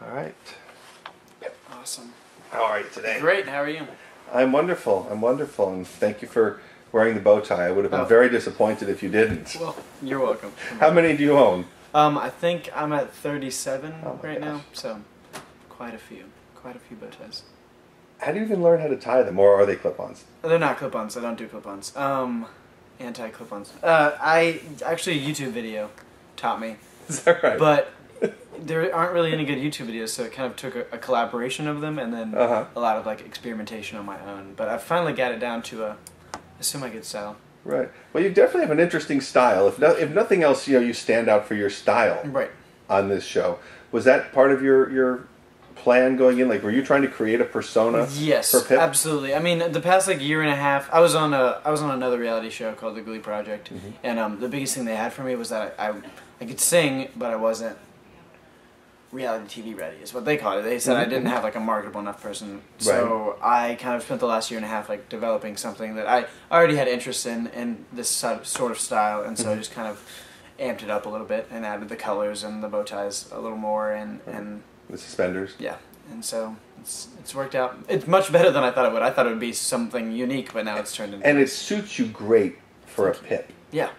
All right. Awesome. How are you today? Great. How are you? I'm wonderful. I'm wonderful, and thank you for wearing the bow tie. I would have been very disappointed if you didn't. Well, you're welcome. How many do you own? I think I'm at 37 gosh. right now, so quite a few bow ties. How do you even learn how to tie them, or are they clip-ons? They're not clip-ons. I don't do clip-ons. Anti-clip-ons. I actually a YouTube video taught me. Is that right? But there aren't really any good YouTube videos, so it kind of took a collaboration of them and then a lot of like experimentation on my own. But I finally got it down to a semi-good style. Right. Well, you definitely have an interesting style. If nothing else, you stand out for your style. Right. On this show, was that part of your plan going in? Like, were you trying to create a persona? Yes, for Pip? absolutely. I mean, the past like year and a half, I was on another reality show called The Glee Project, and the biggest thing they had for me was that I could sing, but I wasn't reality TV ready, is what they called it. They said I didn't have like a marketable enough person, so I kind of spent the last year and a half like developing something that I already had interest in this sort of style, and so I just kind of amped it up a little bit and added the colors and the bow ties a little more and the suspenders. Yeah, and so it's worked out. It's much better than I thought it would. I thought it would be something unique, but now it's turned into. And it suits you great for a Pip. Yeah.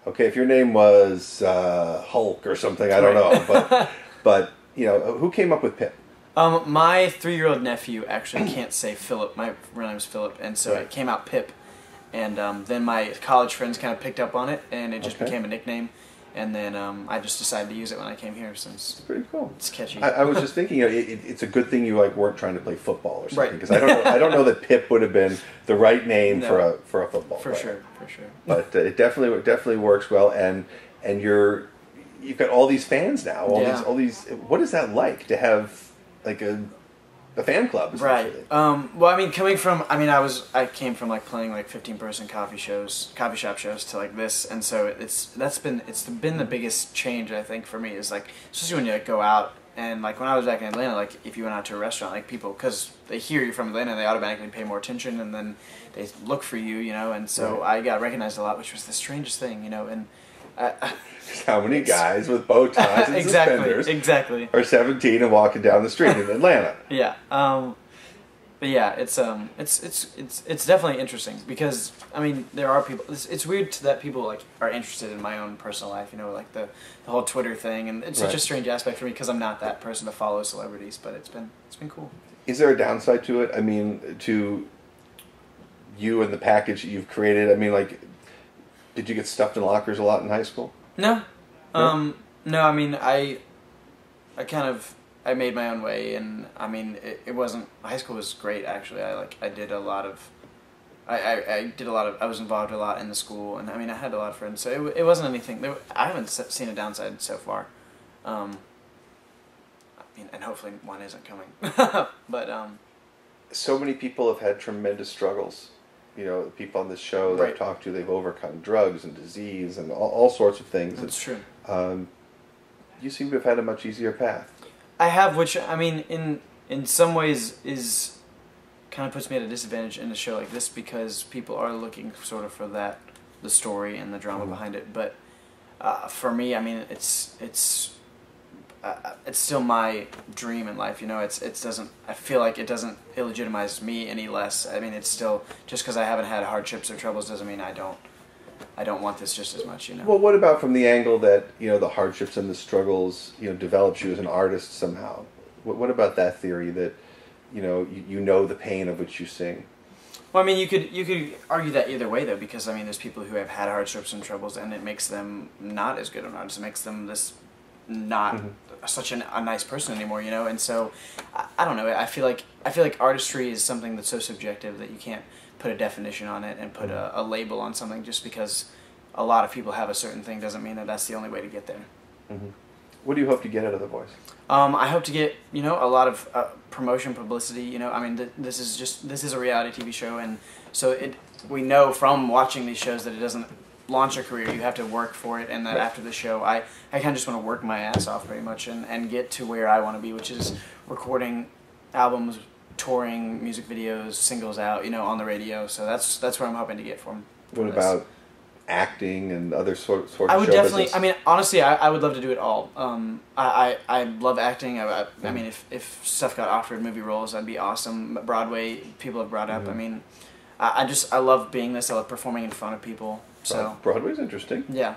Okay, if your name was Hulk or something, I don't know, but who came up with Pip? My 3-year-old nephew actually can't say Philip. My real name is Philip, and so it came out Pip. And then my college friends kind of picked up on it, and it just became a nickname. And then I just decided to use it when I came here, since it's pretty cool. It's catchy. I was just thinking, it's a good thing you weren't trying to play football or something, because I don't know that Pip would have been the right name for a football player. For sure. But it definitely works well, and you've got all these fans now. All these. What is that like to have like a fan club? Right. Well, I mean, I came from like playing like 15-person coffee shop shows to like this, and so it's been the biggest change, I think, for me, is like, especially when you like go out, and like when I was back in Atlanta, like if you went out to a restaurant, like people, because they hear you're from Atlanta, they automatically pay more attention, and then they look for you, and so I got recognized a lot, which was the strangest thing, and how many guys with bow ties and suspenders are 17 and walking down the street in Atlanta? Yeah. But yeah, it's definitely interesting, because I mean, there are people. It's weird that people like are interested in my own personal life, like the whole Twitter thing, and it's such a strange aspect for me because I'm not that person to follow celebrities. But it's been cool. Is there a downside to it? I mean, to you and the package that you've created. I mean, like, did you get stuffed in lockers a lot in high school? No. No, I mean, I made my own way, and I mean, it wasn't, high school was great, actually. I was involved a lot in the school, and I mean, I had a lot of friends, so it wasn't anything, I haven't seen a downside so far. I mean, and hopefully one isn't coming. But, so many people have had tremendous struggles. People on this show that I've talked to, they've overcome drugs and disease and all sorts of things. That's true. You seem to have had a much easier path. I have, which, I mean, in some ways is kind of puts me at a disadvantage in a show like this, because people are looking sort of for the story and the drama behind it. But for me, I mean, it's still my dream in life, I feel like it doesn't illegitimize me any less. I mean, it's still, just because I haven't had hardships or troubles doesn't mean I don't want this just as much, Well, what about from the angle that, the hardships and the struggles, develops you as an artist somehow? What about that theory that, you know the pain of which you sing? Well, I mean, you could argue that either way, though, because, I mean, there's people who have had hardships and troubles, and it makes them not as good an artist. It makes them not such a nice person anymore, and so I don't know. I feel like artistry is something that's so subjective that you can't put a definition on it and put a label on something. Just because a lot of people have a certain thing doesn't mean that that's the only way to get there. What do you hope to get out of The Voice? I hope to get a lot of promotion, publicity. I mean, this is a reality TV show, and so we know from watching these shows that it doesn't launch a career. You have to work for it, and that after the show, I kind of just want to work my ass off pretty much and get to where I want to be, which is recording albums, touring, music videos, singles out, on the radio. So that's where I'm hoping to get from. What about acting and other sorts of I would show definitely. business? I mean, honestly, I would love to do it all. I love acting. I mean, if stuff got offered movie roles, that'd be awesome. Broadway people have brought up. I mean, I love being this. I love performing in front of people. So Broadway's interesting. yeah.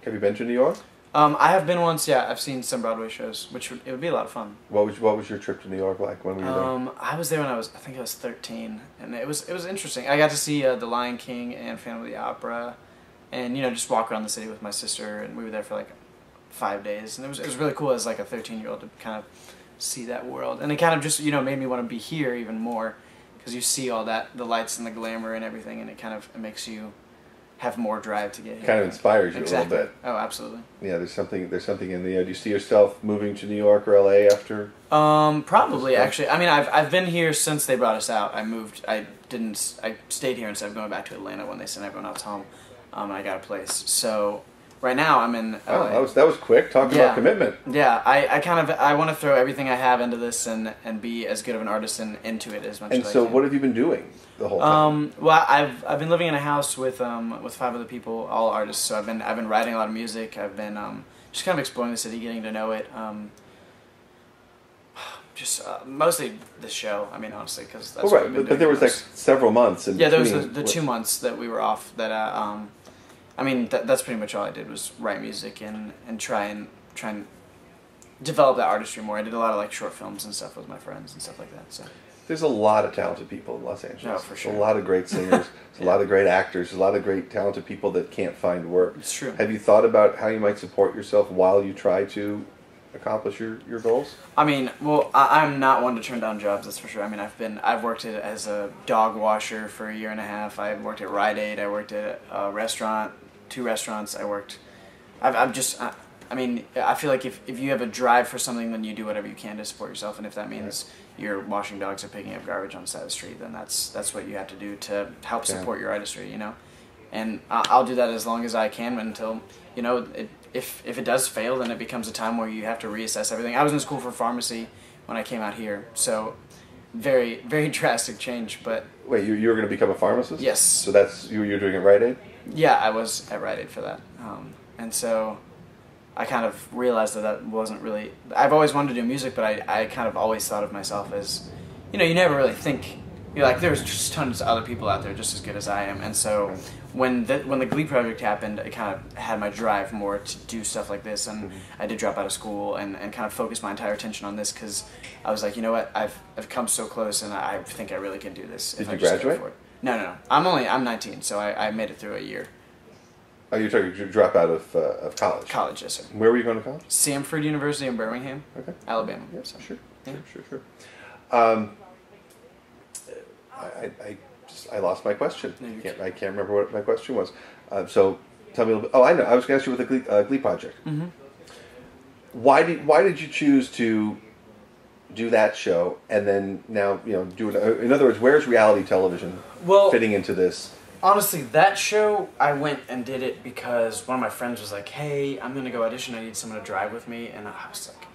Have you been to New York? I have been once. Yeah, I've seen some Broadway shows, it would be a lot of fun. What was your trip to New York like? When were you there? I was there when I think I was 13, and it was interesting. I got to see The Lion King and Phantom of the Opera, and just walk around the city with my sister, and we were there for like 5 days, and it was really cool as like a 13-year-old to kind of see that world, and it kind of just made me want to be here even more, because you see all that, the lights and the glamour and everything, and it makes you have more drive to get here. Kind of inspires you exactly. a little bit. Oh, absolutely. Yeah, there's something in the. Do you see yourself moving to New York or LA after? Probably actually. I mean, I've been here since they brought us out. I moved. I stayed here instead of going back to Atlanta when they sent everyone else home. And I got a place. So right now I'm in LA. Oh, that was quick. Talking about commitment. Yeah, I want to throw everything I have into this and be as good of an artist and into it as much as I can. And so, what have you been doing the whole time? Well, I've been living in a house with 5 other people, all artists. So I've been writing a lot of music. I've been just kind of exploring the city, getting to know it. Just mostly the show. I mean, honestly, because that's what we've been doing. But there was like several months in between. Yeah, there was the 2 months that we were off. That I mean, that's pretty much all I did was write music and try and develop that artistry more. I did a lot of like short films and stuff with my friends and stuff like that. So there's a lot of talented people in Los Angeles. Oh, for sure. There's a lot of great singers. There's a lot of great actors. There's a lot of great talented people that can't find work. It's true. Have you thought about how you might support yourself while you try to accomplish your goals? I mean, well, I'm not one to turn down jobs, that's for sure. I mean, I've worked as a dog washer for 1.5 years. I worked at Rite Aid. I worked at a restaurant, 2 restaurants. I mean, I feel like if you have a drive for something, then you do whatever you can to support yourself. And if that means you're washing dogs or picking up garbage on the side of the street, then that's what you have to do to help support your artistry, And I'll do that as long as I can until, if it does fail, then it becomes a time where you have to reassess everything. I was in school for pharmacy when I came out here, so very, very drastic change. But wait, you were going to become a pharmacist? Yes. So that's you're doing it at Rite Aid? Yeah, I was at Rite Aid for that, and so I kind of realized that wasn't really. I've always wanted to do music, but I kind of always thought of myself as, you never really think. You're like, there's just tons of other people out there just as good as I am, and so when the Glee project happened, it kind of had my drive more to do stuff like this, and I did drop out of school and kind of focus my entire attention on this because I was like, you know what, I've come so close, and I think I really can do this. Did you graduate? No. I'm 19, so I made it through a year. Oh, you're talking to drop out of college? College, yes, sir. Where were you going to college? Samford University in Birmingham, Alabama. Yeah, so. Sure. Yeah. Sure. I lost my question. I can't remember what my question was. So tell me a little bit. Oh, I know. I was going to ask you with the Glee project. Mm-hmm. Why did you choose to do that show and then now do it? In other words, where's reality television fitting into this? Honestly, that show, I went and did it because one of my friends was like, hey, I'm going to go audition, I need someone to drive with me, and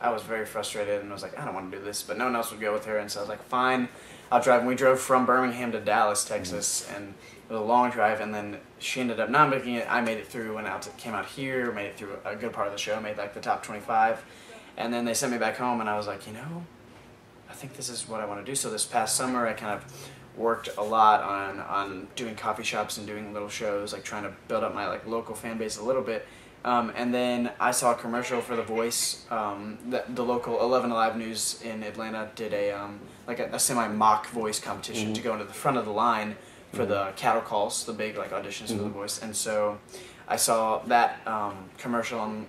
I was very frustrated, and I was like, I don't want to do this, but no one else would go with her, and so I was like, fine, I'll drive, and we drove from Birmingham to Dallas, Texas, and it was a long drive, and then she ended up not making it, I made it through, came out here, made it through a good part of the show, made like the top 25, and then they sent me back home, and I was like, I think this is what I want to do, so this past summer, I kind of worked a lot on doing coffee shops and doing little shows, like trying to build up my local fan base a little bit. And then I saw a commercial for The Voice. The local 11 Alive News in Atlanta did a semi-mock voice competition to go into the front of the line for the cattle calls, the big auditions for The Voice. And so I saw that commercial on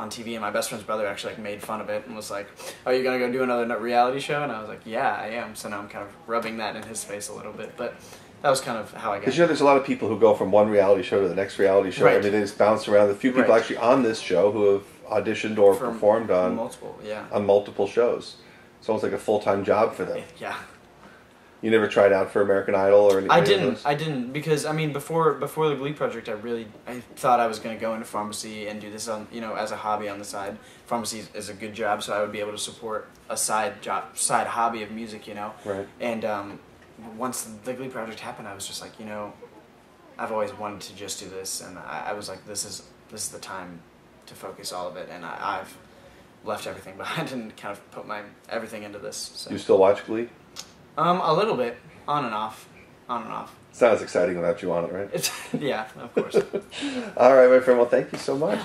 TV, and my best friend's brother actually made fun of it and was like, "Oh, you're gonna go do another reality show?" And I was like, "Yeah, I am." So now I'm kind of rubbing that in his face a little bit, but that was kind of how I got. Because there's a lot of people who go from one reality show to the next reality show. Right. I mean, they just bounce around. The few people actually on this show who have auditioned or performed on multiple shows. It's almost like a full-time job for them. Yeah. You never tried out for American Idol or anything? I didn't because before the Glee project, I thought I was going to go into pharmacy and do this on as a hobby on the side. Pharmacy is a good job, so I would be able to support a side hobby of music, Right. And once the Glee project happened, I was just like, I've always wanted to just do this, and I was like, this is the time to focus all of it, and I've left everything behind and kind of put my everything into this. So. You still watch Glee? A little bit, on and off. Sounds exciting without you on it, right? Yeah, of course. All right, my friend. Well, thank you so much.